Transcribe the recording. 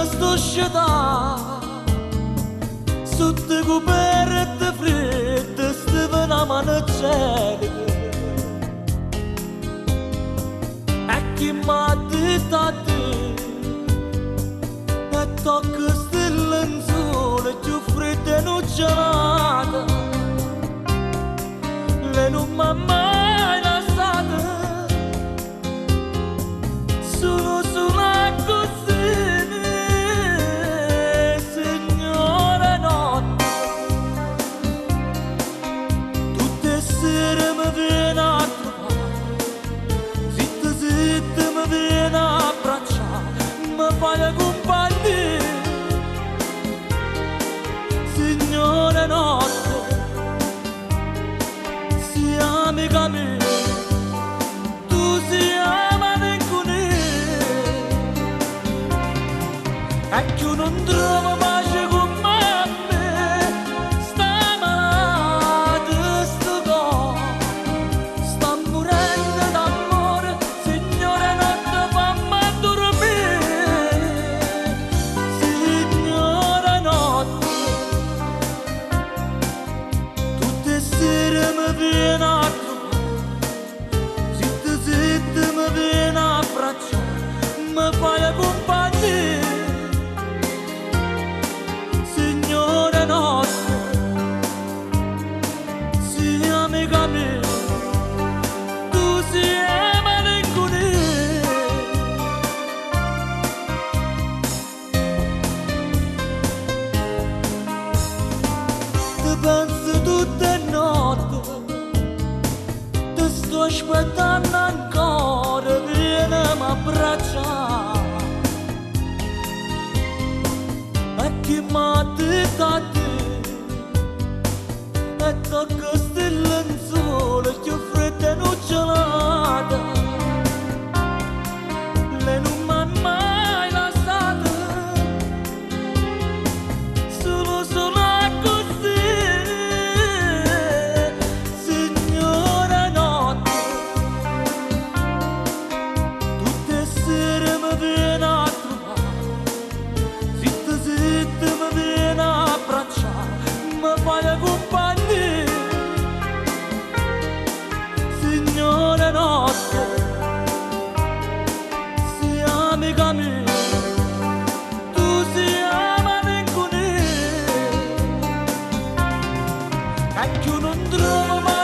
sto sciatà sotto coperte fredde stava una mano gelida e chi m'ha detto a te e tocca stella in sole più fredda e non gelata lei non m'ha mai lasciata sono sola così signora notte tutte sere mi viene a trovare zitta zitta mi viene a abbracciare mi fai compagnia signora notte si amica mia tu si ama e che non trovo pace con me sta malato sto cuore sta morendo d'amore signore notte fammi dormire signore notte tutte sere mi viene a trovare zitta zitta mi viene a abbracciare mi fai compagnia amica mia, tu sei malinconia. Ti penso tutte le notti, ti sto aspettando ancora, vieni a abbracciare. E chi m'ha detto a te, e tocca stella in sole più fredda e non gelata lei non m'ha mai lasciata solo sola così signora notte tutte sere mi viene a trovare zitta zitta mi viene a abbracciare mi fai compagnia signore notte si amica mia tu si malinconia e che non trovo mai